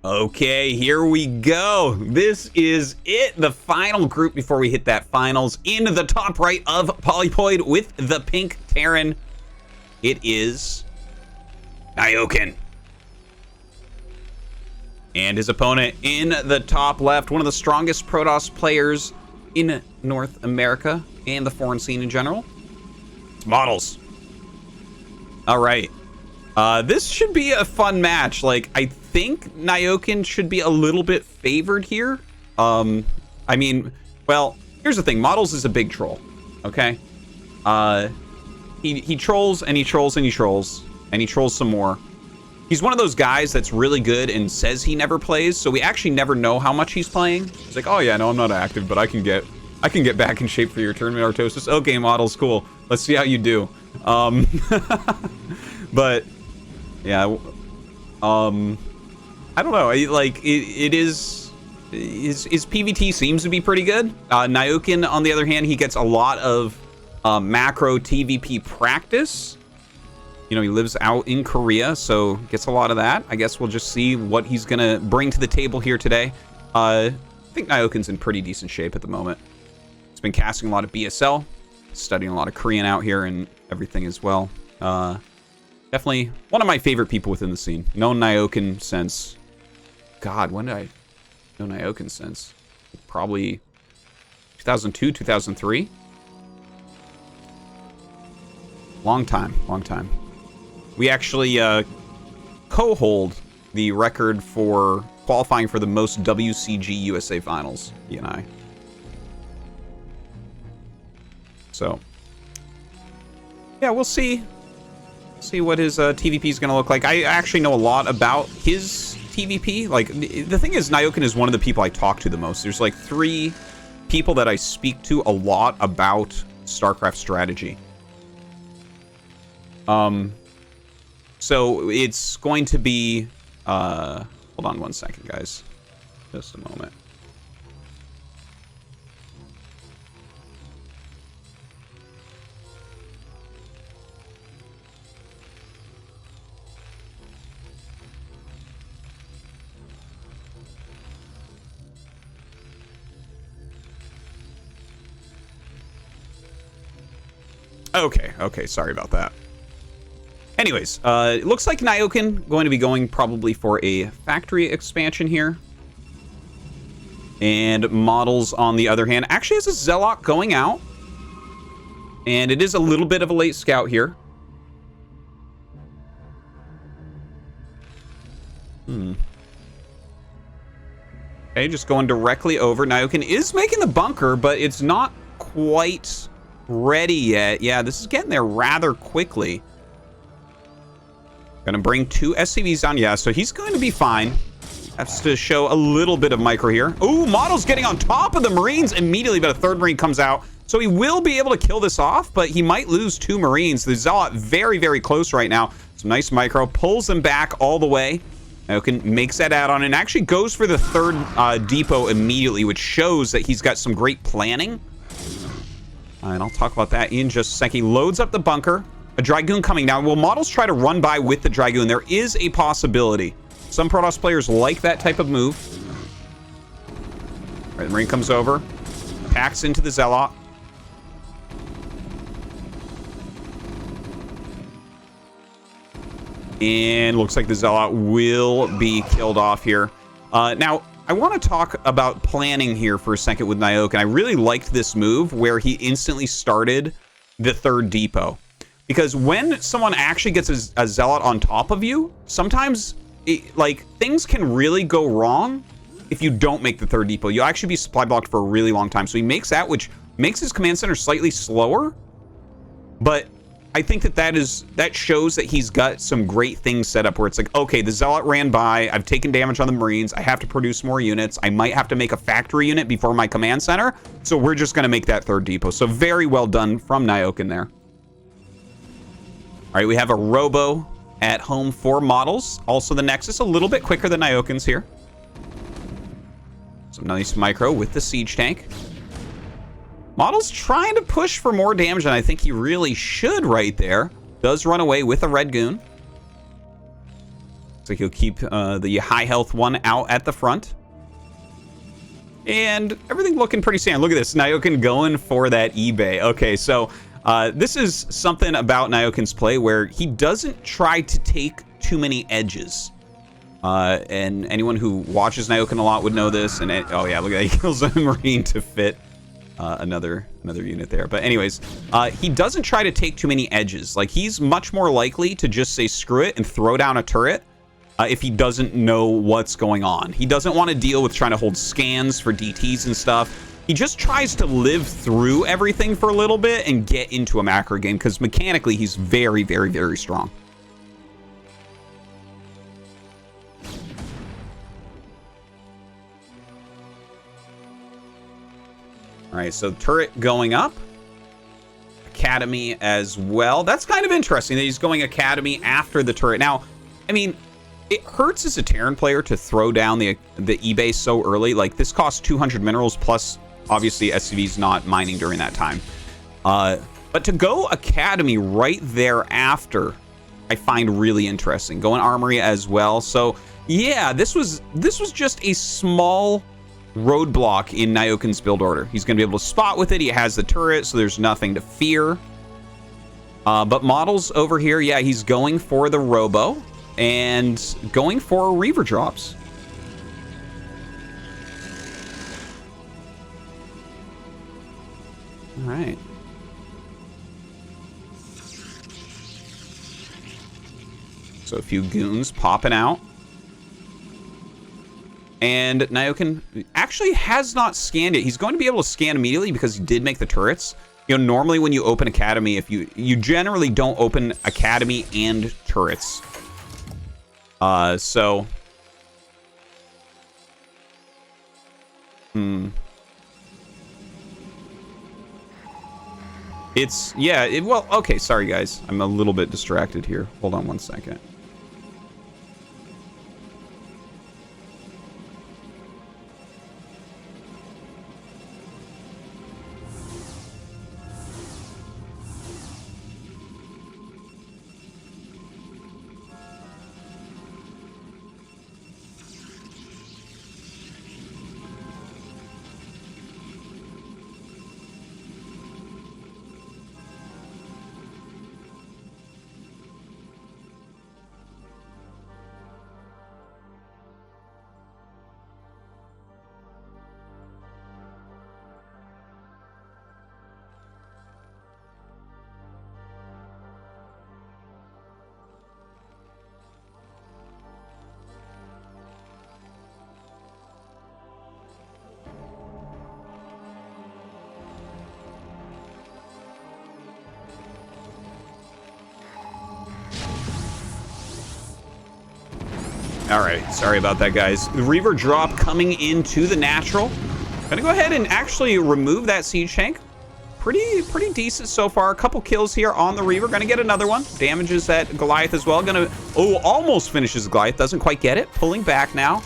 Okay, here we go. This is it, the final group before we hit that finals. In the top right of Polypoid with the pink Terran, it is nyoken. And his opponent in the top left, one of the strongest Protoss players in North America and the foreign scene in general. It's Models. All right. This should be a fun match. Like, I think nyoken should be a little bit favored here. I mean, well, here's the thing. Models is a big troll, okay? He trolls and he trolls and he trolls and he trolls some more. He's one of those guys that's really good and says he never plays, so we actually never know how much he's playing. He's like, oh yeah, no, I'm not active, but I can get back in shape for your tournament, Artosis. Okay, Models, cool. Let's see how you do. But yeah, I don't know. Like it is. His PvT seems to be pretty good. Nyoken, on the other hand, he gets a lot of macro TVP practice. You know, he lives out in Korea, so gets a lot of that. I guess we'll just see what he's gonna bring to the table here today. I think nyoken's in pretty decent shape at the moment. He's been casting a lot of BSL, studying a lot of Korean out here and everything as well. Definitely one of my favorite people within the scene. Known nyoken since... God, when did I know nyoken since? Probably 2002, 2003? Long time, long time. We actually co-hold the record for qualifying for the most WCG USA finals, he and I. So, yeah, we'll see. See what his TVP is going to look like. I actually know a lot about his TVP. Like, the thing is, nyoken is one of the people I talk to the most. There's like 3 people that I speak to a lot about StarCraft strategy. So it's going to be, hold on one second, guys. Just a moment. Okay, sorry about that. Anyways, it looks like nyoken going to be going probably for a factory expansion here. And Models, on the other hand, actually has a Zealot going out. And it is a little bit of a late scout here. Okay, just going directly over. Nyoken is making the bunker, but it's not quite ready yet. Yeah, this is getting there rather quickly. Gonna bring 2 SCVs down. Yeah, so he's going to be fine. Has to show a little bit of micro here. Ooh, Model's getting on top of the Marines immediately, but a 3rd Marine comes out. So he will be able to kill this off, but he might lose 2 Marines. The Zealot very, very close right now. Some nice micro. Pulls them back all the way. Nyoken makes that add-on and actually goes for the 3rd depot immediately, which shows that he's got some great planning. And I'll talk about that in just a second. He loads up the bunker. A Dragoon coming down. Will Models try to run by with the Dragoon? There is a possibility. Some Protoss players like that type of move. All right, the Marine comes over. Packs into the Zealot. And looks like the Zealot will be killed off here. Now, I want to talk about planning here for a second with nyoken. I really liked this move where he instantly started the 3rd depot. Because when someone actually gets a Zealot on top of you, sometimes things can really go wrong if you don't make the 3rd depot. You'll actually be supply blocked for a really long time. So he makes that, which makes his command center slightly slower. But I think that shows that he's got some great things set up where it's like, okay, the Zealot ran by, I've taken damage on the Marines, I have to produce more units, I might have to make a factory unit before my command center, so we're just going to make that 3rd depot. So very well done from nyoken there. All right, we have a Robo at home for Models. Also the Nexus, a little bit quicker than nyoken's here. Some nice micro with the Siege Tank. Models trying to push for more damage than I think he really should right there. Does run away with a Red Goon. So he'll keep the high health one out at the front. And everything looking pretty standard. Look at this, nyoken going for that eBay. Okay, so this is something about nyoken's play where he doesn't try to take too many edges. And anyone who watches nyoken a lot would know this. And oh yeah, look at that, he kills a Marine to fit another unit there. But anyways, he doesn't try to take too many edges. Like, he's much more likely to just say screw it and throw down a turret if he doesn't know what's going on. He doesn't want to deal with trying to hold scans for DTs and stuff. He just tries to live through everything for a little bit and get into a macro game, because mechanically he's very, very, very strong. All right, so turret going up. Academy as well. That's kind of interesting that he's going Academy after the turret. Now, I mean, it hurts as a Terran player to throw down the eBay so early. Like, this costs 200 minerals, plus obviously SCV's not mining during that time. But to go Academy right thereafter, I find really interesting. Going Armory as well. So yeah, this was just a small roadblock in nyoken's build order. He's going to be able to spot with it. He has the turret, so there's nothing to fear. But models over here, yeah, he's going for the Robo and going for Reaver drops. All right. So a few goons popping out. And nyoken actually has not scanned it. He's going to be able to scan immediately because he did make the turrets. You know, normally when you open Academy, if you generally don't open Academy and turrets. So it's, yeah, well, okay, sorry guys. I'm a little bit distracted here. Hold on one second. All right, sorry about that, guys. The Reaver drop coming into the natural. Gonna go ahead and actually remove that siege tank. Pretty decent so far. A couple kills here on the Reaver. Gonna get another one. Damages that Goliath as well. Gonna, oh, almost finishes Goliath. Doesn't quite get it. Pulling back now.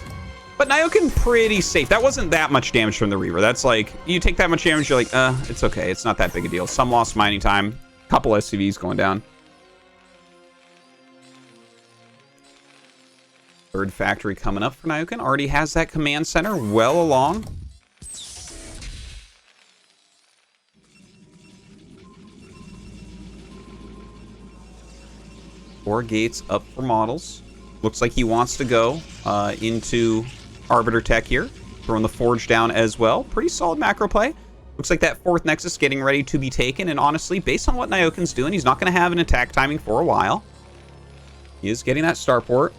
But nyoken pretty safe. That wasn't that much damage from the Reaver. That's like, you take that much damage, you're like, it's okay. It's not that big a deal. Some lost mining time. Couple SCVs going down. Third factory coming up for nyoken. Already has that command center well along. Four gates up for models. Looks like he wants to go into Arbiter Tech here. Throwing the Forge down as well. Pretty solid macro play. Looks like that fourth Nexus getting ready to be taken. And honestly, based on what nyoken's doing, he's not going to have an attack timing for a while. He is getting that starport.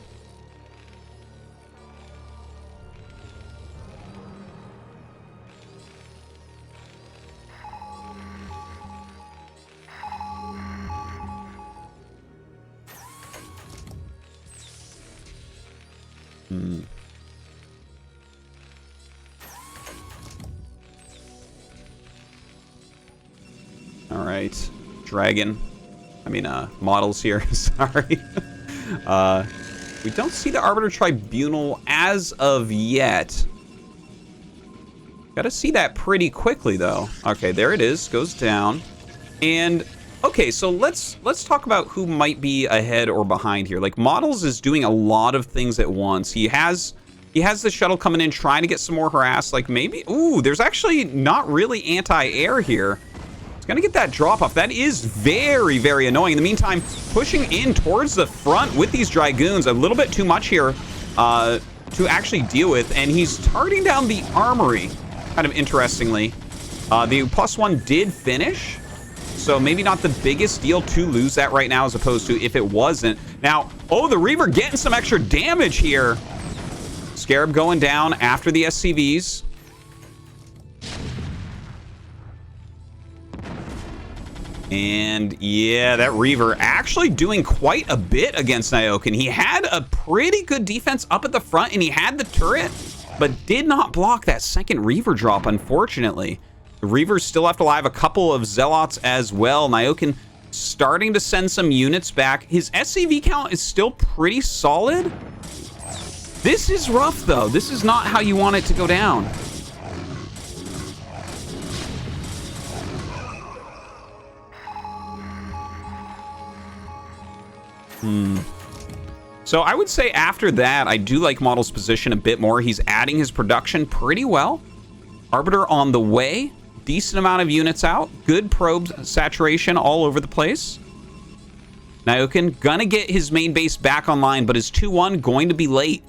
All right, dragon. I mean, models here. Sorry. We don't see the Arbiter Tribunal as of yet. Gotta see that pretty quickly, though. Okay, there it is. Goes down. And Okay, so let's talk about who might be ahead or behind here. Like, Models is doing a lot of things at once. He has the shuttle coming in, trying to get some more harass. Like, maybe... Ooh, there's actually not really anti-air here. It's going to get that drop-off. That is very, very annoying. In the meantime, pushing in towards the front with these Dragoons. A little bit too much here to actually deal with. And he's targeting down the armory, kind of interestingly. The +1 did finish. So maybe not the biggest deal to lose that right now as opposed to if it wasn't. Now, oh, the Reaver getting some extra damage here. Scarab going down after the SCVs. And yeah, that Reaver actually doing quite a bit against nyoken. He had a pretty good defense up at the front and he had the turret, but did not block that second Reaver drop, unfortunately. The Reavers still left alive, a couple of Zealots as well. nyoken starting to send some units back. His SCV count is still pretty solid. This is rough, though. This is not how you want it to go down. So I would say after that, I do like Model's position a bit more. He's adding his production pretty well. Arbiter on the way. Decent amount of units out. Good probe saturation all over the place. nyoken gonna get his main base back online, but his 2-1 going to be late.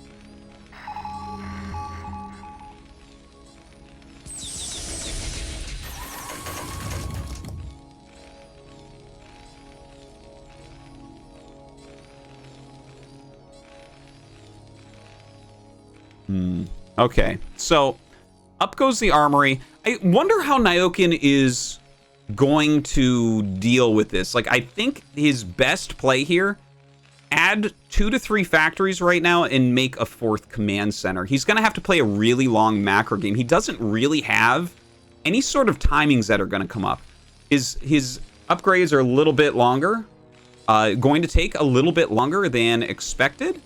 Okay, so up goes the armory. I wonder how nyoken is going to deal with this. Like, I think his best play here, add 2 to 3 factories right now and make a 4th command center. He's going to have to play a really long macro game. He doesn't really have any sort of timings that are going to come up. His upgrades are a little bit longer, going to take a little bit longer than expected.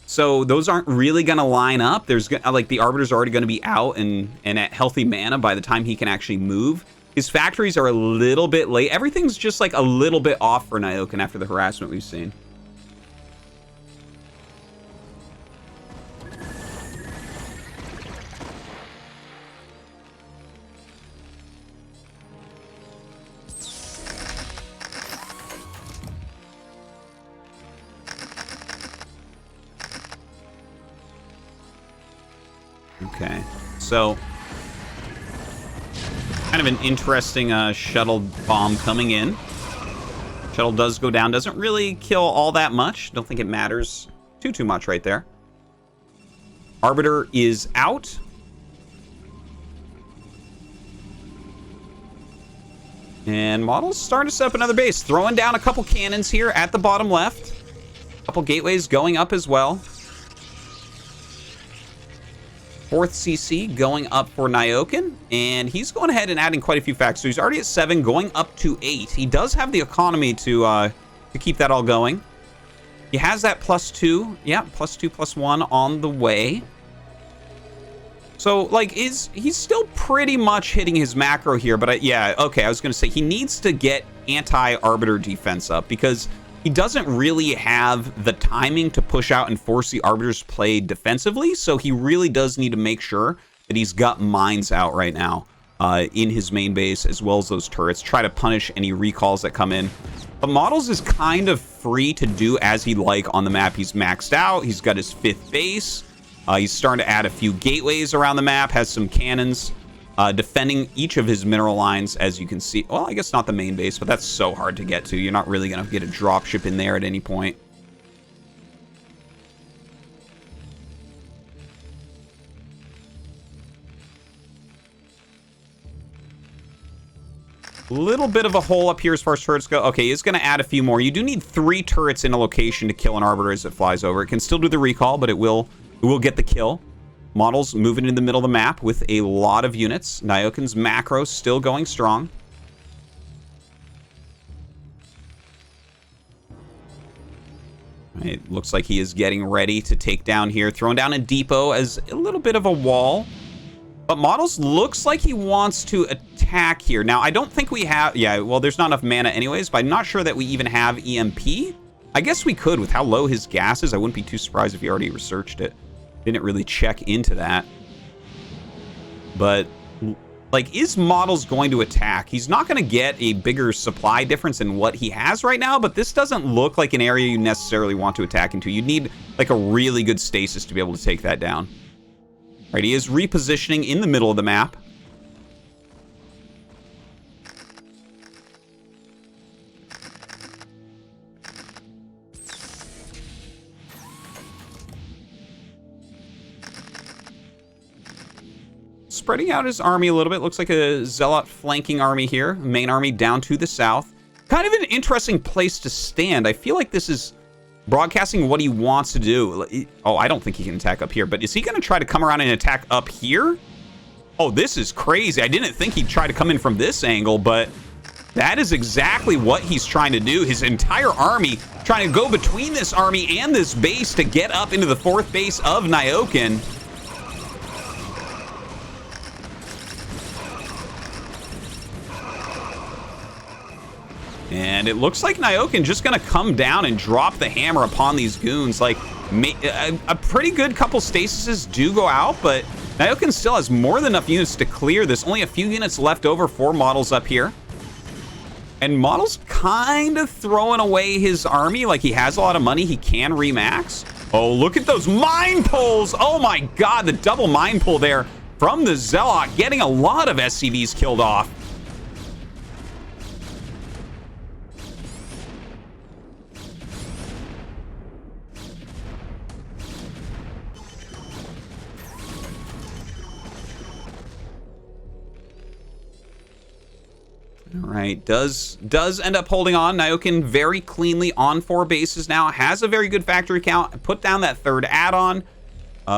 So those aren't really going to line up. There's like the Arbiter's already going to be out and at healthy mana by the time he can actually move. His factories are a little bit late. Everything's just like a little bit off for nyoken after the harassment we've seen. Okay, so kind of an interesting shuttle bomb coming in. Shuttle does go down, doesn't really kill all that much. Don't think it matters too much right there. Arbiter is out. And Model's starting to set up another base. Throwing down a couple cannons here at the bottom left. A couple gateways going up as well. 4th CC going up for nyoken, and he's going ahead and adding quite a few facts. So he's already at 7, going up to 8. He does have the economy to keep that all going. He has that +2, yeah, +2, +1 on the way. So like, he's still pretty much hitting his macro here, but yeah, okay, I was going to say he needs to get anti-arbiter defense up because he doesn't really have the timing to push out and force the Arbiter's play defensively, so he really does need to make sure that he's got mines out right now in his main base, as well as those turrets. Try to punish any recalls that come in. But Models is kind of free to do as he'd like on the map. He's maxed out. He's got his 5th base. He's starting to add a few gateways around the map, has some cannons. Defending each of his mineral lines, as you can see. Well, I guess not the main base, but that's so hard to get to. You're not really going to get a dropship in there at any point. Little bit of a hole up here as far as turrets go. Okay, he's going to add a few more. You do need 3 turrets in a location to kill an Arbiter as it flies over. It can still do the recall, but it will get the kill. Models moving in the middle of the map with a lot of units. nyoken's macro still going strong. It looks like he is getting ready to take down here. Throwing down a depot as a little bit of a wall. But Models looks like he wants to attack here. Now, I don't think we have... Yeah, well, there's not enough mana anyways, but I'm not sure that we even have EMP. I guess we could with how low his gas is. I wouldn't be too surprised if he already researched it. Didn't really check into that. But, like, is Models going to attack? He's not going to get a bigger supply difference than what he has right now, but this doesn't look like an area you necessarily want to attack into. You'd need, like, a really good stasis to be able to take that down. Right, he is repositioning in the middle of the map. Spreading out his army a little bit. Looks like a Zealot flanking army here. Main army down to the south. Kind of an interesting place to stand. I feel like this is broadcasting what he wants to do. Oh, I don't think he can attack up here, but is he going to try to come around and attack up here? Oh, this is crazy. I didn't think he'd try to come in from this angle, but that is exactly what he's trying to do. His entire army trying to go between this army and this base to get up into the 4th base of Nyoken. And it looks like Nyoken just going to come down and drop the hammer upon these goons. Like, a pretty good couple stasises do go out, but Nyoken still has more than enough units to clear this. Only a few units left over for Models up here. And Models kind of throwing away his army. Like, he has a lot of money. He can remax. Oh, look at those mine pulls. Oh, my God. The double mine pull there from the Zealot, getting a lot of SCVs killed off. All right, does end up holding on. Nyoken very cleanly on 4 bases now. Has a very good factory count. Put down that 3rd add-on.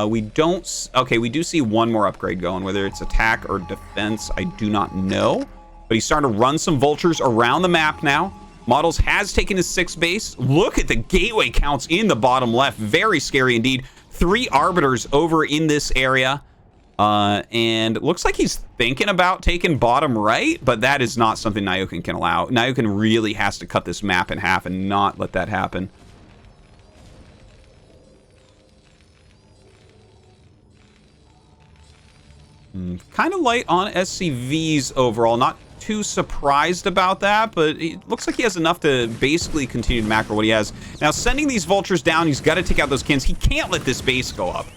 We don't... Okay, we do see one more upgrade going. Whether it's attack or defense, I do not know. But he's starting to run some vultures around the map now. Models has taken his 6th base. Look at the gateway counts in the bottom left. Very scary indeed. 3 arbiters over in this area. And it looks like he's thinking about taking bottom right, but that is not something Nyoken can allow. Nyoken really has to cut this map in half and not let that happen. Kind of light on SCVs overall. Not too surprised about that, but it looks like he has enough to basically continue to macro what he has. Now, sending these vultures down, he's got to take out those kins. He can't let this base go up.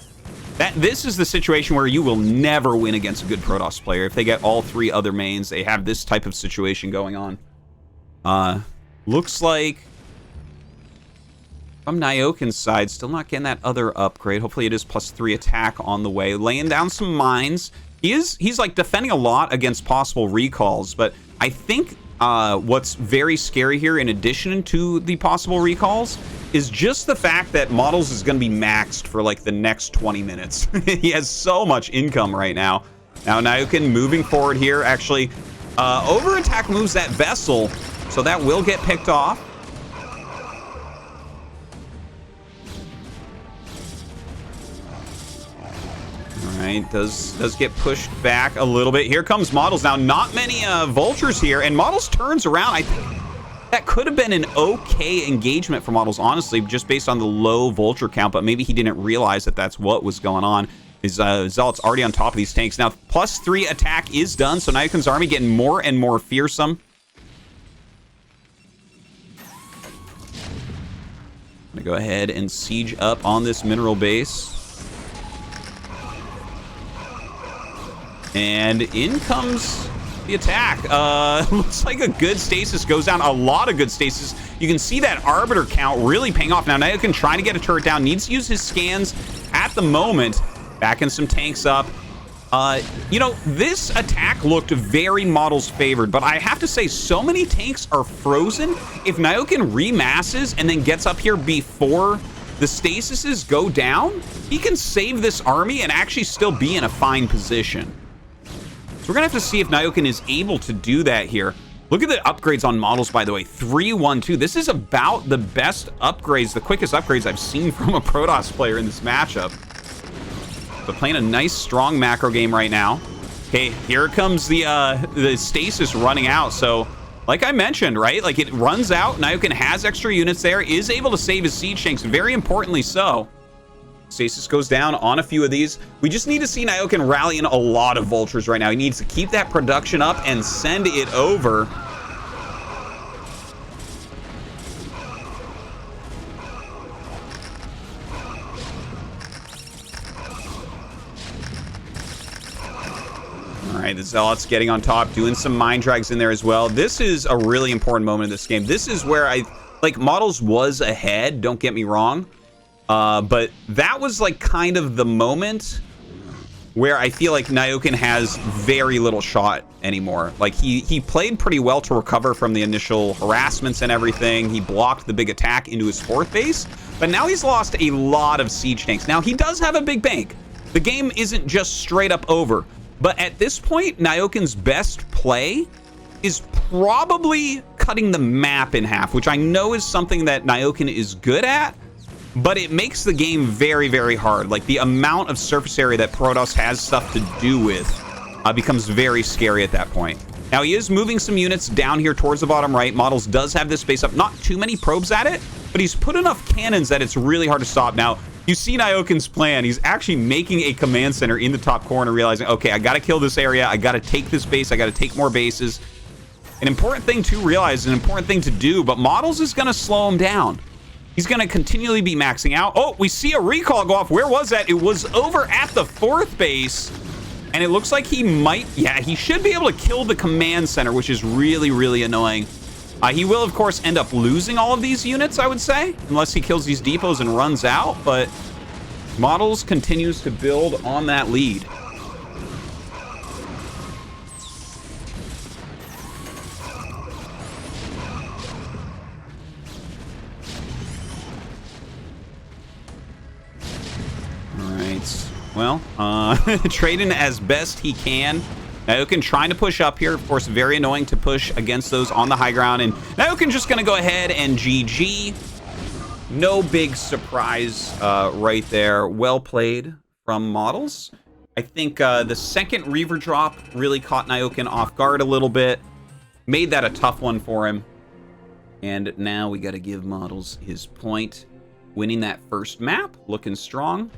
This is the situation where you will never win against a good Protoss player. If they get all 3 other mains, they have this type of situation going on. Looks like from Nyoken's side, still not getting that other upgrade. Hopefully it is +3 attack on the way. Laying down some mines. He's like defending a lot against possible recalls, but I think what's very scary here, in addition to the possible recalls, is just the fact that Models is going to be maxed for like the next 20 minutes. He has so much income right now. Now Nyoken moving forward here. Actually, over attack moves that vessel, so that will get picked off. All right, does get pushed back a little bit. Here comes Models now. Not many vultures here, and Models turns around. I think that could have been an okay engagement for Models, honestly, just based on the low vulture count, but maybe he didn't realize that that's what was going on. His Zealot's already on top of these tanks. Now, +3 attack is done, so Nyoken's army getting more and more fearsome. I'm gonna go ahead and siege up on this mineral base. And in comes the attack. Looks like a good stasis goes down. A lot of good stasis. You can see that arbiter count really paying off. Now Nyoken trying to get a turret down. Needs to use his scans at the moment. Backing some tanks up. You know, this attack looked very Models favored, but I have to say, so many tanks are frozen. If Nyoken remasses and then gets up here before the stasises go down, he can save this army and actually still be in a fine position. So we're going to have to see if Nyoken is able to do that here. Look at the upgrades on Models, by the way. 3-1-2. This is about the best upgrades, the quickest upgrades I've seen from a Protoss player in this matchup. but playing a nice, strong macro game right now. Okay, here comes the stasis running out. So, like I mentioned, right? Like, it runs out. nyoken has extra units there, is able to save his siege tanks, very importantly so. Stasis goes down on a few of these. We just need to see nyoken rallying a lot of vultures right now. He needs to keep that production up and send it over. All right, the Zealots getting on top, doing some mind drags in there as well. This is a really important moment in this game. This is where Models was ahead, don't get me wrong. But that was like kind of the moment where I feel like nyoken has very little shot anymore. Like he played pretty well to recover from the initial harassments and everything. He blocked the big attack into his 4th base, but now he's lost a lot of siege tanks. Now he does have a big bank. The game isn't just straight up over, but at this point, nyoken's best play is probably cutting the map in half, which I know is something that nyoken is good at, but it makes the game very, very hard. Like, the amount of surface area that Protoss has stuff to do with becomes very scary at that point. Now, he is moving some units down here towards the bottom right. Models does have this space up. Not too many probes at it, but he's put enough cannons that it's really hard to stop. Now, you see nyoken's plan. He's actually making a command center in the top corner, realizing, okay, I got to kill this area. I got to take this base. I got to take more bases. An important thing to realize, an important thing to do, but Models is going to slow him down. He's going to continually be maxing out. Oh, we see a recall go off. Where was that? It was over at the 4th base. And it looks like he might... Yeah, he should be able to kill the command center, which is really, really annoying. He will, of course, end up losing all of these units, I would say, unless he kills these depots and runs out. But Models continues to build on that lead. Well, trading as best he can. nyoken trying to push up here. Of course, very annoying to push against those on the high ground. And nyoken just going to go ahead and GG. No big surprise right there. Well played from Models. I think the second Reaver drop really caught nyoken off guard a little bit. Made that a tough one for him. And now we got to give Models his point. Winning that first map. Looking strong.